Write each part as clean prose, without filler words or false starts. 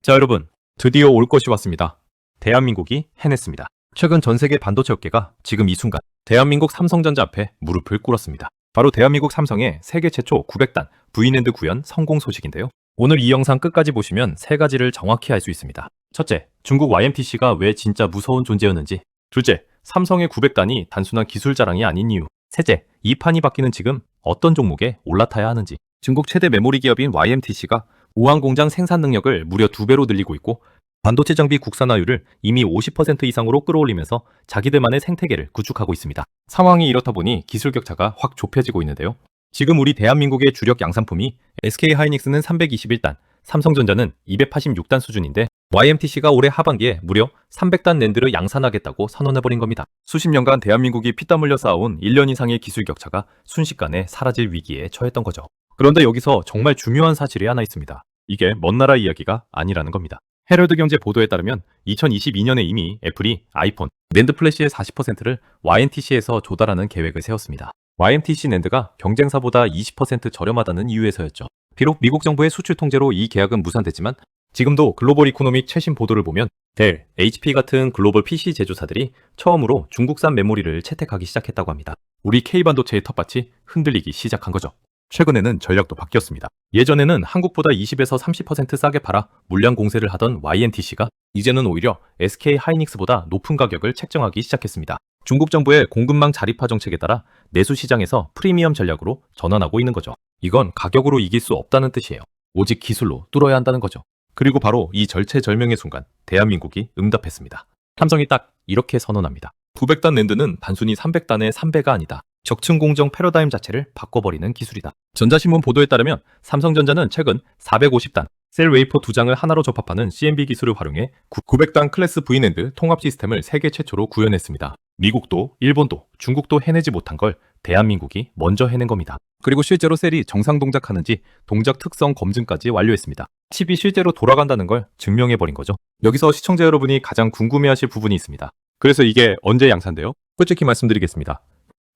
자, 여러분, 드디어 올 것이 왔습니다. 대한민국이 해냈습니다. 최근 전 세계 반도체 업계가 지금 이 순간 대한민국 삼성전자 앞에 무릎을 꿇었습니다. 바로 대한민국 삼성의 세계 최초 900단 V낸드 구현 성공 소식인데요. 오늘 이 영상 끝까지 보시면 세 가지를 정확히 알 수 있습니다. 첫째, 중국 YMTC가 왜 진짜 무서운 존재였는지. 둘째, 삼성의 900단이 단순한 기술 자랑이 아닌 이유. 셋째, 이 판이 바뀌는 지금 어떤 종목에 올라타야 하는지. 중국 최대 메모리 기업인 YMTC가 우한 공장 생산 능력을 무려 2배로 늘리고 있고 반도체 장비 국산화율을 이미 50% 이상으로 끌어올리면서 자기들만의 생태계를 구축하고 있습니다. 상황이 이렇다 보니 기술 격차가 확 좁혀지고 있는데요. 지금 우리 대한민국의 주력 양산품이 SK하이닉스는 321단, 삼성전자는 286단 수준인데 YMTC가 올해 하반기에 무려 300단 낸드를 양산하겠다고 선언해버린 겁니다. 수십 년간 대한민국이 피땀 흘려 쌓아온 1년 이상의 기술 격차가 순식간에 사라질 위기에 처했던 거죠. 그런데 여기서 정말 중요한 사실이 하나 있습니다. 이게 먼 나라 이야기가 아니라는 겁니다. 헤럴드 경제 보도에 따르면 2022년에 이미 애플이 아이폰, 낸드 플래시의 40%를 YMTC에서 조달하는 계획을 세웠습니다. YMTC 낸드가 경쟁사보다 20% 저렴하다는 이유에서였죠. 비록 미국 정부의 수출 통제로 이 계약은 무산됐지만 지금도 글로벌 이코노믹 최신 보도를 보면 델, HP 같은 글로벌 PC 제조사들이 처음으로 중국산 메모리를 채택하기 시작했다고 합니다. 우리 K반도체의 텃밭이 흔들리기 시작한 거죠. 최근에는 전략도 바뀌었습니다. 예전에는 한국보다 20에서 30% 싸게 팔아 물량 공세를 하던 YMTC가 이제는 오히려 SK하이닉스보다 높은 가격을 책정하기 시작했습니다. 중국 정부의 공급망 자립화 정책에 따라 내수 시장에서 프리미엄 전략으로 전환하고 있는 거죠. 이건 가격으로 이길 수 없다는 뜻이에요. 오직 기술로 뚫어야 한다는 거죠. 그리고 바로 이 절체절명의 순간 대한민국이 응답했습니다. 삼성이 딱 이렇게 선언합니다. 900단 낸드는 단순히 300단의 3배가 아니다. 적층 공정 패러다임 자체를 바꿔버리는 기술이다. 전자신문 보도에 따르면 삼성전자는 최근 450단 셀 웨이퍼 2장을 하나로 접합하는 CMB 기술을 활용해 900단 클래스 V낸드 통합 시스템을 세계 최초로 구현했습니다. 미국도 일본도 중국도 해내지 못한 걸 대한민국이 먼저 해낸 겁니다. 그리고 실제로 셀이 정상 동작하는지 동작 특성 검증까지 완료했습니다. 칩이 실제로 돌아간다는 걸 증명해버린 거죠. 여기서 시청자 여러분이 가장 궁금해하실 부분이 있습니다. 그래서 이게 언제 양산돼요? 솔직히 말씀드리겠습니다.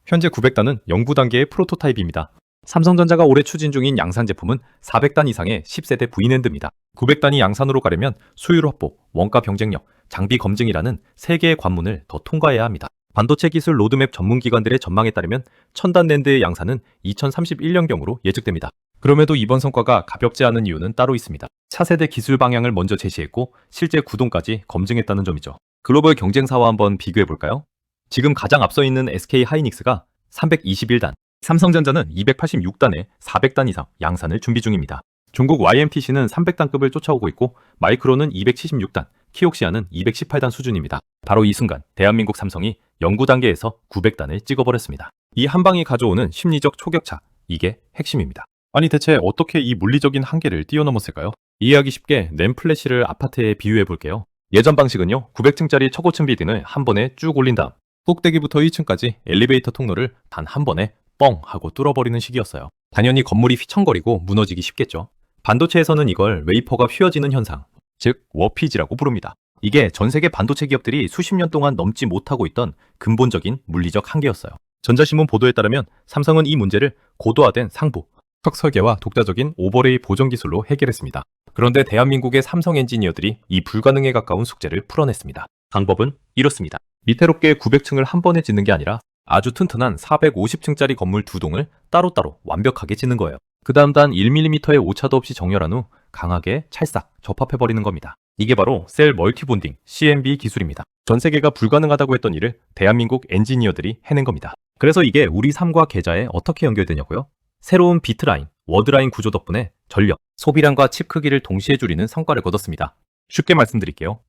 현재 900단은 연구 단계의 프로토타입입니다. 삼성전자가 올해 추진 중인 양산 제품은 400단 이상의 10세대 V낸드입니다. 900단이 양산으로 가려면 수율 확보, 원가 경쟁력, 장비 검증이라는 3개의 관문을 더 통과해야 합니다. 반도체 기술 로드맵 전문 기관들의 전망에 따르면 1000단 낸드의 양산은 2031년경으로 예측됩니다. 그럼에도 이번 성과가 가볍지 않은 이유는 따로 있습니다. 차세대 기술 방향을 먼저 제시했고 실제 구동까지 검증했다는 점이죠. 글로벌 경쟁사와 한번 비교해볼까요? 지금 가장 앞서 있는 SK하이닉스가 321단, 삼성전자는 286단에 400단 이상 양산을 준비 중입니다. 중국 YMTC는 300단급을 쫓아오고 있고 마이크론은 276단, 키옥시아는 218단 수준입니다. 바로 이 순간 대한민국 삼성이 연구 단계에서 900단을 찍어버렸습니다. 이 한 방이 가져오는 심리적 초격차, 이게 핵심입니다. 아니 대체 어떻게 이 물리적인 한계를 뛰어넘었을까요? 이해하기 쉽게 램 플래시를 아파트에 비유해 볼게요. 예전 방식은요, 900층짜리 초고층 빌딩을 한 번에 쭉 올린 다음 꼭대기부터 1층까지 엘리베이터 통로를 단 한 번에 뻥 하고 뚫어버리는 식이었어요. 당연히 건물이 휘청거리고 무너지기 쉽겠죠. 반도체에서는 이걸 웨이퍼가 휘어지는 현상, 즉 워피지라고 부릅니다. 이게 전 세계 반도체 기업들이 수십 년 동안 넘지 못하고 있던 근본적인 물리적 한계였어요. 전자신문 보도에 따르면 삼성은 이 문제를 고도화된 상부, 턱 설계와 독자적인 오버레이 보정 기술로 해결했습니다. 그런데 대한민국의 삼성 엔지니어들이 이 불가능에 가까운 숙제를 풀어냈습니다. 방법은 이렇습니다. 위태롭게 900층을 한 번에 짓는 게 아니라 아주 튼튼한 450층짜리 건물 2동을 따로따로 완벽하게 짓는 거예요. 그 다음 단 1mm의 오차도 없이 정렬한 후 강하게 찰싹 접합해버리는 겁니다. 이게 바로 셀 멀티본딩 CMB 기술입니다. 전 세계가 불가능하다고 했던 일을 대한민국 엔지니어들이 해낸 겁니다. 그래서 이게 우리 삶과 계좌에 어떻게 연결되냐고요? 새로운 비트라인, 워드라인 구조 덕분에 전력, 소비량과 칩 크기를 동시에 줄이는 성과를 거뒀습니다. 쉽게 말씀드릴게요.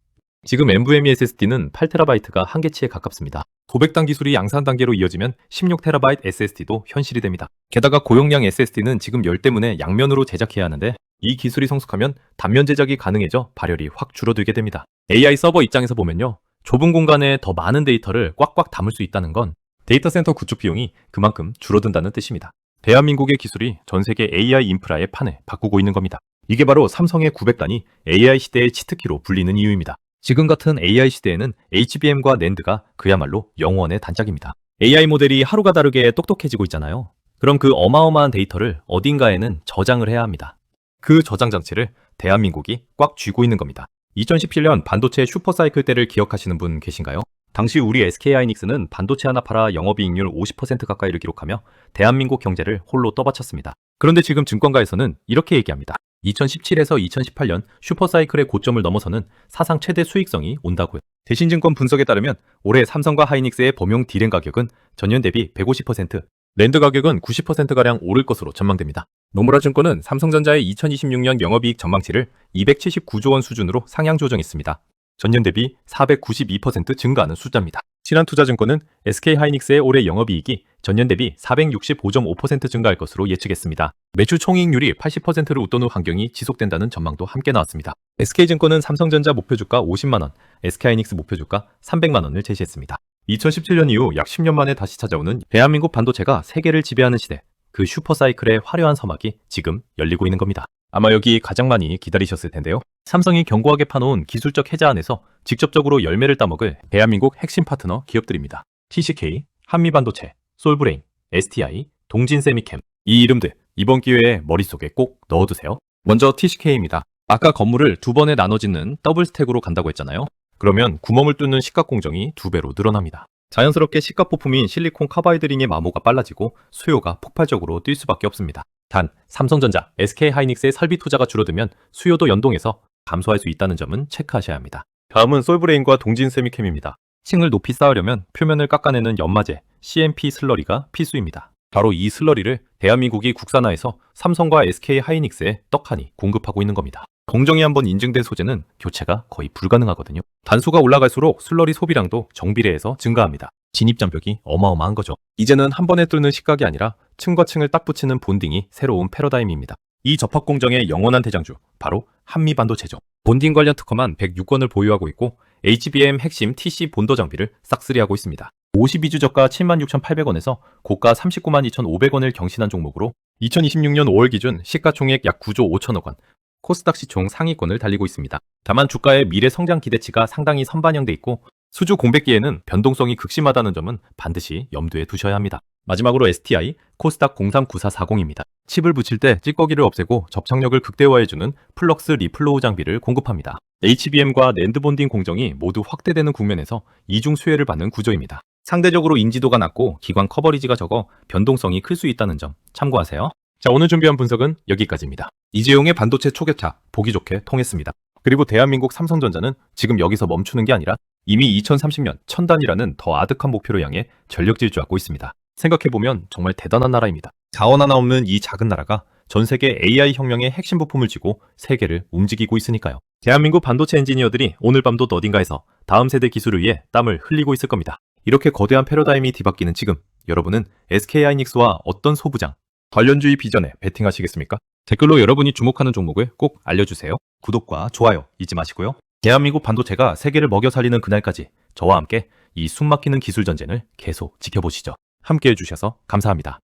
지금 NVMe SSD는 8TB가 한계치에 가깝습니다. 900단 기술이 양산 단계로 이어지면 16TB SSD도 현실이 됩니다. 게다가 고용량 SSD는 지금 열 때문에 양면으로 제작해야 하는데 이 기술이 성숙하면 단면 제작이 가능해져 발열이 확 줄어들게 됩니다. AI 서버 입장에서 보면요, 좁은 공간에 더 많은 데이터를 꽉꽉 담을 수 있다는 건 데이터 센터 구축 비용이 그만큼 줄어든다는 뜻입니다. 대한민국의 기술이 전 세계 AI 인프라의 판을 바꾸고 있는 겁니다. 이게 바로 삼성의 900단이 AI 시대의 치트키로 불리는 이유입니다. 지금 같은 AI 시대에는 HBM과 낸드가 그야말로 영원의 단짝입니다. AI 모델이 하루가 다르게 똑똑해지고 있잖아요. 그럼 그 어마어마한 데이터를 어딘가에는 저장을 해야 합니다. 그 저장 장치를 대한민국이 꽉 쥐고 있는 겁니다. 2017년 반도체 슈퍼사이클 때를 기억하시는 분 계신가요? 당시 우리 SK하이닉스는 반도체 하나 팔아 영업이익률 50% 가까이를 기록하며 대한민국 경제를 홀로 떠받쳤습니다. 그런데 지금 증권가에서는 이렇게 얘기합니다. 2017에서 2018년 슈퍼사이클의 고점을 넘어서는 사상 최대 수익성이 온다고요. 대신증권 분석에 따르면 올해 삼성과 하이닉스의 범용 D램 가격은 전년 대비 150%, 랜드 가격은 90%가량 오를 것으로 전망됩니다. 노무라 증권은 삼성전자의 2026년 영업이익 전망치를 279조 원 수준으로 상향 조정했습니다. 전년 대비 492% 증가하는 숫자입니다. 신한투자증권은 SK하이닉스의 올해 영업이익이 전년 대비 465.5% 증가할 것으로 예측했습니다. 매출 총이익률이 80%를 웃도는 환경이 지속된다는 전망도 함께 나왔습니다. SK증권은 삼성전자 목표주가 50만 원, SK하이닉스 목표주가 300만 원을 제시했습니다. 2017년 이후 약 10년 만에 다시 찾아오는 대한민국 반도체가 세계를 지배하는 시대, 그 슈퍼사이클의 화려한 서막이 지금 열리고 있는 겁니다. 아마 여기 가장 많이 기다리셨을 텐데요. 삼성이 견고하게 파놓은 기술적 해자 안에서 직접적으로 열매를 따먹을 대한민국 핵심 파트너 기업들입니다. TCK, 한미반도체, 솔브레인, STI, 동진세미캠. 이 이름들 이번 기회에 머릿속에 꼭 넣어두세요. 먼저 TCK입니다. 아까 건물을 두 번에 나눠 짓는 더블 스택으로 간다고 했잖아요. 그러면 구멍을 뚫는 식각 공정이 2배로 늘어납니다. 자연스럽게 식각 부품인 실리콘 카바이드링의 마모가 빨라지고 수요가 폭발적으로 뛸 수밖에 없습니다. 단, 삼성전자, SK하이닉스의 설비 투자가 줄어들면 수요도 연동해서 감소할 수 있다는 점은 체크하셔야 합니다. 다음은 솔브레인과 동진세미캠입니다. 층을 높이 쌓으려면 표면을 깎아내는 연마제, CMP 슬러리가 필수입니다. 바로 이 슬러리를 대한민국이 국산화해서 삼성과 SK하이닉스에 떡하니 공급하고 있는 겁니다. 공정이 한번 인증된 소재는 교체가 거의 불가능하거든요. 단수가 올라갈수록 슬러리 소비량도 정비례해서 증가합니다. 진입장벽이 어마어마한 거죠. 이제는 한 번에 뚫는 식각이 아니라 층과 층을 딱 붙이는 본딩이 새로운 패러다임입니다. 이 접합 공정의 영원한 대장주, 바로 한미반도체죠. 본딩 관련 특허만 106건을 보유하고 있고 HBM 핵심 TC 본더 장비를 싹쓸이하고 있습니다. 52주 저가 76,800원에서 고가 392,500원을 경신한 종목으로 2026년 5월 기준 시가총액 약 9조 5천억 원, 코스닥 시총 상위권을 달리고 있습니다. 다만 주가의 미래 성장 기대치가 상당히 선반영돼 있고 수주 공백기에는 변동성이 극심하다는 점은 반드시 염두에 두셔야 합니다. 마지막으로 STI, 코스닥 039440입니다. 칩을 붙일 때 찌꺼기를 없애고 접착력을 극대화해주는 플럭스 리플로우 장비를 공급합니다. HBM과 낸드 본딩 공정이 모두 확대되는 국면에서 이중 수혜를 받는 구조입니다. 상대적으로 인지도가 낮고 기관 커버리지가 적어 변동성이 클 수 있다는 점 참고하세요. 자, 오늘 준비한 분석은 여기까지입니다. 이재용의 반도체 초계차 보기 좋게 통했습니다. 그리고 대한민국 삼성전자는 지금 여기서 멈추는 게 아니라 이미 2030년 1000단이라는 더 아득한 목표를 향해 전력 질주하고 있습니다. 생각해보면 정말 대단한 나라입니다. 자원 하나 없는 이 작은 나라가 전 세계 AI 혁명의 핵심 부품을 쥐고 세계를 움직이고 있으니까요. 대한민국 반도체 엔지니어들이 오늘 밤도 어딘가에서 다음 세대 기술을 위해 땀을 흘리고 있을 겁니다. 이렇게 거대한 패러다임이 뒤바뀌는 지금, 여러분은 SK하이닉스와 어떤 소부장, 관련주의 비전에 베팅하시겠습니까? 댓글로 여러분이 주목하는 종목을 꼭 알려주세요. 구독과 좋아요 잊지 마시고요. 대한민국 반도체가 세계를 먹여 살리는 그날까지 저와 함께 이 숨막히는 기술 전쟁을 계속 지켜보시죠. 함께 해주셔서 감사합니다.